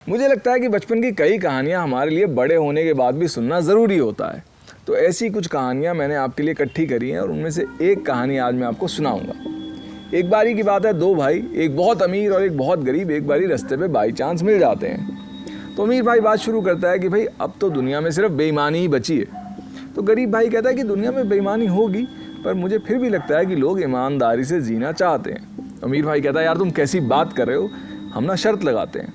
मुझे लगता है कि बचपन की कई कहानियाँ हमारे लिए बड़े होने के बाद भी सुनना ज़रूरी होता है। तो ऐसी कुछ कहानियाँ मैंने आपके लिए इकट्ठी करी हैं और उनमें से एक कहानी आज मैं आपको सुनाऊंगा। एक बारी की बात है, दो भाई, एक बहुत अमीर और एक बहुत गरीब, एक बारी रास्ते पे बाई चांस मिल जाते हैं। तो अमीर भाई बात शुरू करता है कि भाई अब तो दुनिया में सिर्फ बेईमानी ही बची है। तो गरीब भाई कहता है कि दुनिया में बेईमानी होगी, पर मुझे फिर भी लगता है कि लोग ईमानदारी से जीना चाहते हैं। अमीर भाई कहता है, यार तुम कैसी बात कर रहे हो, हम ना शर्त लगाते हैं,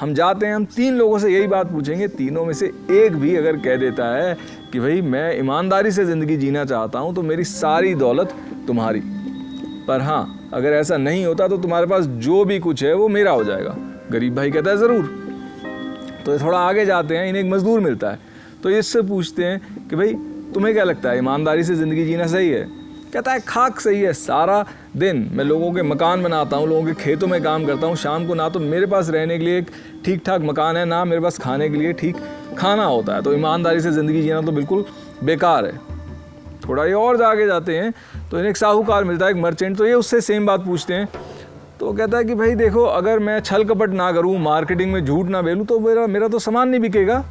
हम जाते हैं, हम 3 लोगों से यही बात पूछेंगे, तीनों में से एक भी अगर कह देता है कि भाई मैं ईमानदारी से ज़िंदगी जीना चाहता हूँ तो मेरी सारी दौलत तुम्हारी, पर हाँ अगर ऐसा नहीं होता तो तुम्हारे पास जो भी कुछ है वो मेरा हो जाएगा। गरीब भाई कहता है ज़रूर। तो ये थोड़ा आगे जाते हैं, इन्हें एक मज़दूर मिलता है। तो इससे पूछते हैं कि भाई तुम्हें क्या लगता है, ईमानदारी से ज़िंदगी जीना सही है? कहता है खाक सही है, सारा दिन मैं लोगों के मकान बनाता हूँ, लोगों के खेतों में काम करता हूँ, शाम को ना तो मेरे पास रहने के लिए एक ठीक ठाक मकान है, ना मेरे पास खाने के लिए ठीक खाना होता है, तो ईमानदारी से ज़िंदगी जीना तो बिल्कुल बेकार है। थोड़ा ये और आगे जाते हैं तो इन्हें एक साहूकार मिलता है, एक मर्चेंट। तो ये उससे सेम बात पूछते हैं। तो कहता है कि भाई देखो, अगर मैं छल कपट ना करूँ, मार्केटिंग में झूठ ना बेलूँ तो मेरा तो सामान नहीं बिकेगा,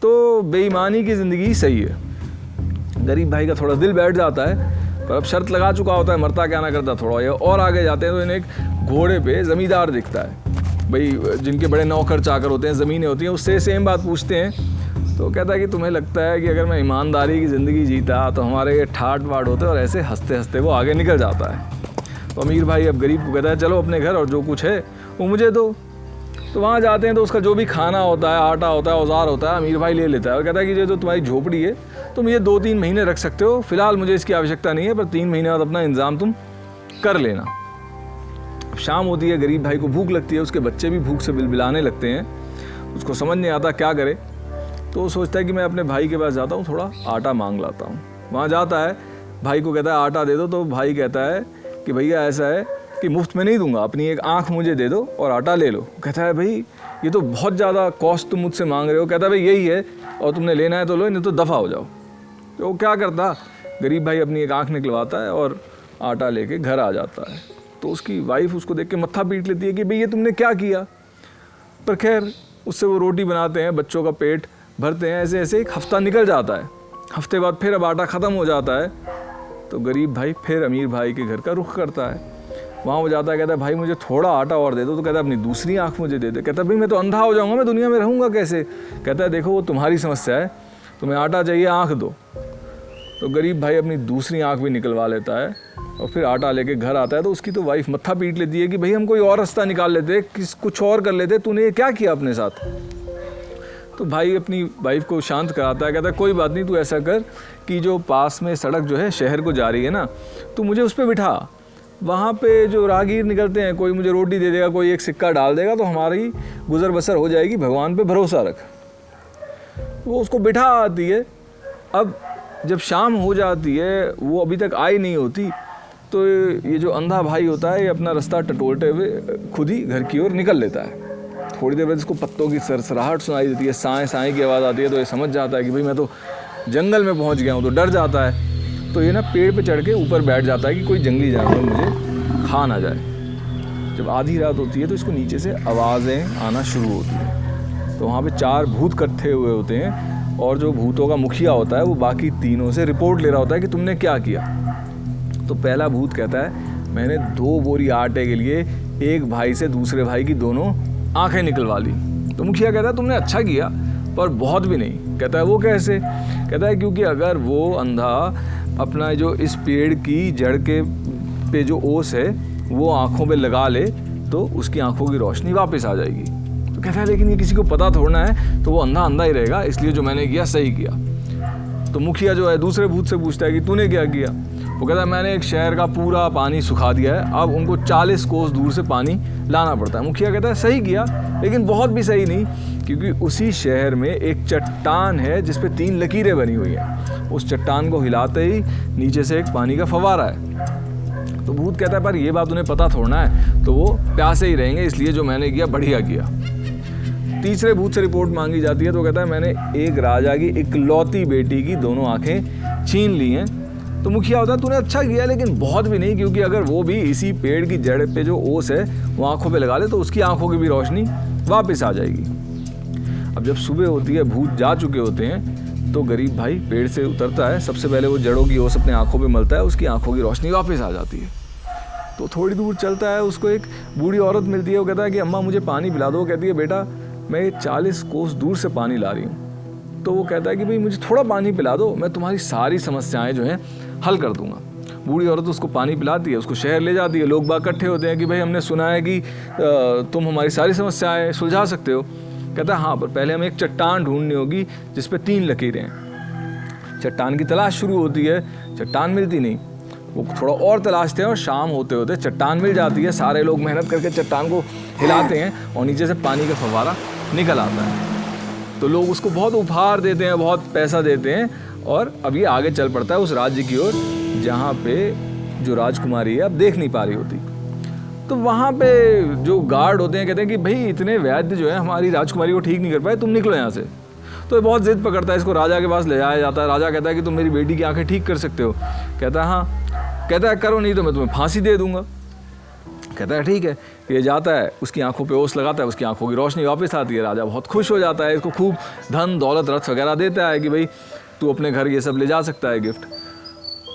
तो बेईमानी की ज़िंदगी सही है। गरीब भाई का थोड़ा दिल बैठ जाता है, पर अब शर्त लगा चुका होता है, मरता क्या ना करता। थोड़ा ये और आगे जाते हैं तो इन्हें एक घोड़े पे ज़मींदार दिखता है, भाई जिनके बड़े नौकर चाकर होते हैं, ज़मीनें होती हैं, उससे सेम बात पूछते हैं। तो कहता है कि तुम्हें लगता है कि अगर मैं ईमानदारी की ज़िंदगी जीता तो हमारे ये ठाट वाट होते, और ऐसे हंसते हंसते वो आगे निकल जाता है। तो अमीर भाई अब गरीब को कहता है चलो अपने घर और जो कुछ है वो मुझे दो। तो वहाँ जाते हैं तो उसका जो भी खाना होता है, आटा होता है, औजार होता है, अमीर भाई ले लेता है और कहता है कि ये जो तुम्हारी झोपड़ी है तुम ये 2-3 महीने रख सकते हो, फिलहाल मुझे इसकी आवश्यकता नहीं है, पर 3 महीने बाद अपना इंतज़ाम तुम कर लेना। अब शाम होती है, गरीब भाई को भूख लगती है, उसके बच्चे भी भूख से बिलबिलाने लगते हैं, उसको समझ नहीं आता क्या करे। तो वो सोचता है कि मैं अपने भाई के पास जाता हूँ, थोड़ा आटा मांग लाता हूँ। वहाँ जाता है, भाई को कहता है आटा दे दो। तो भाई कहता है कि भैया ऐसा है कि मुफ्त में नहीं दूंगा, अपनी एक आँख मुझे दे दो और आटा ले लो। कहता है भाई ये तो बहुत ज़्यादा कॉस्ट तुम मुझसे मांग रहे हो। कहता है भाई यही है और तुमने लेना है तो लो, नहीं तो दफ़ा हो जाओ। तो वो क्या करता, गरीब भाई अपनी एक आँख निकलवाता है और आटा लेके घर आ जाता है। तो उसकी वाइफ उसको देख के मत्था पीट लेती है कि भाई ये तुमने क्या किया। पर खैर उससे वो रोटी बनाते हैं, बच्चों का पेट भरते हैं। ऐसे ऐसे एक हफ्ता निकल जाता है। हफ्ते बाद फिर अब आटा ख़त्म हो जाता है। तो गरीब भाई फिर अमीर भाई के घर का रुख करता है। वहाँ वो जाता है, कहता है भाई मुझे थोड़ा आटा और दे दो। तो कहता है अपनी दूसरी आँख मुझे दे दे। कहता है भाई मैं तो अंधा हो जाऊँगा, मैं दुनिया में रहूँगा कैसे। कहता है देखो वो तुम्हारी समस्या है, तुम्हें आटा चाहिए, आँख दो। तो गरीब भाई अपनी दूसरी आँख भी निकलवा लेता है और फिर आटा लेके घर आता है। तो उसकी तो वाइफ मत्था पीट लेती है कि भाई हम कोई और रास्ता निकाल लेते, कुछ और कर लेते, तूने ये क्या किया अपने साथ। तो भाई अपनी वाइफ को शांत कराता है, कहता है कोई बात नहीं, तू ऐसा कर कि जो पास में सड़क जो है शहर को जा रही है ना, तू मुझे उस पर बिठा, वहाँ पे जो राहगीर निकलते हैं, कोई मुझे रोटी दे देगा, कोई एक सिक्का डाल देगा, तो हमारी गुजर बसर हो जाएगी, भगवान पे भरोसा रख। वो उसको बिठा आती है। अब जब शाम हो जाती है, वो अभी तक आई नहीं होती, तो ये जो अंधा भाई होता है ये अपना रास्ता टटोलते हुए खुद ही घर की ओर निकल लेता है। थोड़ी देर बाद इसको पत्तों की सरसराहट सुनाई देती है, साएँ साएँ की आवाज़ आती है। तो ये समझ जाता है कि भाई मैं तो जंगल में पहुँच गया हूँ। तो डर जाता है। तो ये ना पेड़ पे चढ़ के ऊपर बैठ जाता है कि कोई जंगली जानवर मुझे खा ना जाए। जब आधी रात होती है तो इसको नीचे से आवाज़ें आना शुरू होती हैं। तो वहाँ पे 4 भूत इकट्ठे हुए होते हैं और जो भूतों का मुखिया होता है वो बाकी तीनों से रिपोर्ट ले रहा होता है कि तुमने क्या किया। तो पहला भूत कहता है मैंने 2 बोरी आटे के लिए एक भाई से दूसरे भाई की दोनों आँखें निकलवा ली। तो मुखिया कहता है तुमने अच्छा किया, पर बहुत भी नहीं। कहता है वो कैसे। कहता है क्योंकि अगर वो अंधा अपना जो इस पेड़ की जड़ के पे जो ओस है वो आँखों पे लगा ले तो उसकी आँखों की रोशनी वापस आ जाएगी। तो कहता है लेकिन ये किसी को पता थोड़ना है, तो वो अंधा अंधा ही रहेगा, इसलिए जो मैंने किया सही किया। तो मुखिया जो है दूसरे भूत से पूछता है कि तूने क्या किया। वो कहता है मैंने एक शहर का पूरा पानी सुखा दिया है, अब उनको 40 कोस दूर से पानी लाना पड़ता है। मुखिया कहता है सही किया, लेकिन बहुत भी सही नहीं, क्योंकि उसी शहर में एक चट्टान है जिस पे 3 लकीरें बनी हुई हैं। उस चट्टान को हिलाते ही नीचे से एक पानी का फव्वारा है। तो भूत कहता है पर ये बात उन्हें पता थोड़ना है, तो वो प्यासे ही रहेंगे, इसलिए जो मैंने किया बढ़िया किया। तीसरे भूत से रिपोर्ट मांगी जाती है। तो कहता है मैंने एक राजा की इकलौती बेटी की दोनों आंखें छीन ली हैं। तो मुखिया होता है तूने अच्छा किया, लेकिन बहुत भी नहीं, क्योंकि अगर वो भी इसी पेड़ की जड़ पे जो ओस है वो आंखों पे लगा ले तो उसकी आंखों की भी रोशनी वापस आ जाएगी। अब जब सुबह होती है, भूत जा चुके होते हैं, तो गरीब भाई पेड़ से उतरता है, सबसे पहले वो जड़ों की ओस अपने आँखों पे मलता है, उसकी आँखों की रोशनी वापस आ जाती है। तो थोड़ी दूर चलता है, उसको एक बूढ़ी औरत मिलती है। वो कहता है कि अम्मा मुझे पानी पिला दो। वो कहती है बेटा मैं 40 कोस दूर से पानी ला रही हूँ। तो वो कहता है कि भाई मुझे थोड़ा पानी पिला दो, मैं तुम्हारी सारी समस्याएं जो हैं हल कर दूंगा। बूढ़ी औरत उसको पानी पिलाती है, उसको शहर ले जाती है। लोग बाग इकट्ठे होते हैं कि भाई हमने सुना है कि तुम हमारी सारी समस्याएं सुलझा सकते हो। कहता है हाँ, पर पहले हमें एक चट्टान ढूंढनी होगी जिस पे 3 लकीरें हैं। चट्टान की तलाश शुरू होती है, चट्टान मिलती नहीं। वो थोड़ा और तलाशते हैं और शाम होते होते चट्टान मिल जाती है। सारे लोग मेहनत करके चट्टान को हिलाते हैं और नीचे से पानी का फव्वारा निकल आता है। तो लोग उसको बहुत उपहार देते हैं, बहुत पैसा देते हैं, और अब ये आगे चल पड़ता है उस राज्य की ओर जहाँ पे जो राजकुमारी है अब देख नहीं पा रही होती। तो वहाँ पे जो गार्ड होते हैं कहते हैं कि भाई इतने वैद्य जो है हमारी राजकुमारी को ठीक नहीं कर पाए, तुम निकलो यहाँ से। तो ये बहुत जिद पकड़ता है, इसको राजा के पास ले जाया जाता है। राजा कहता है कि तुम मेरी बेटी की आंखें ठीक कर सकते हो। कहता है हाँ। कहता है करो, नहीं तो मैं तुम्हें फांसी दे दूंगा। कहता है ठीक है। ये जाता है, उसकी आंखों पे ओस लगाता है, उसकी आंखों की रोशनी वापस आती है। राजा बहुत खुश हो जाता है, इसको खूब धन दौलत रथ वगैरह देता है कि भाई तू अपने घर ये सब ले जा सकता है गिफ्ट।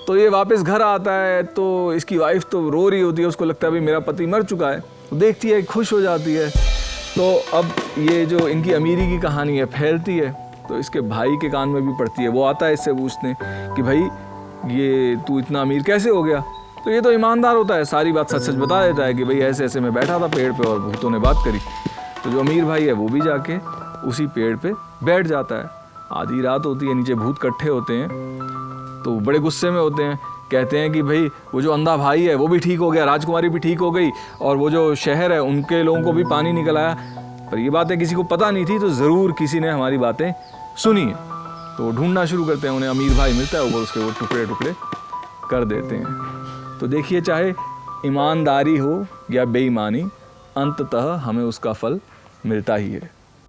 तो ये वापस घर आता है तो इसकी वाइफ तो रो रही होती है, उसको लगता है भाई मेरा पति मर चुका है। तो देखती है, खुश हो जाती है। तो अब ये जो इनकी अमीरी की कहानी है फैलती है, तो इसके भाई के कान में भी पड़ती है। वो आता है इससे पूछने कि भाई ये तू इतना अमीर कैसे हो गया। तो ये तो ईमानदार होता है, सारी बात सच सच बता देता है कि भाई ऐसे ऐसे मैं बैठा था पेड़ पे और भूतों ने बात करी। तो जो अमीर भाई है वो भी जाके उसी पेड़ पे बैठ जाता है। आधी रात होती है, नीचे भूत इकट्ठे होते हैं, तो बड़े गुस्से में होते हैं। कहते हैं कि भाई वो जो अंधा भाई है वो भी ठीक हो गया, राजकुमारी भी ठीक हो गई, और वो जो शहर है उनके लोगों को भी पानी निकल आया। पर ये बातें किसी को पता नहीं थी, तो ज़रूर किसी ने हमारी बातें सुनी है। तो वो ढूंढना शुरू करते हैं, उन्हें अमीर भाई मिलता है, वो उसके वो टुकड़े टुकड़े कर देते हैं। तो देखिए, चाहे ईमानदारी हो या बेईमानी, अंततः हमें उसका फल मिलता ही है।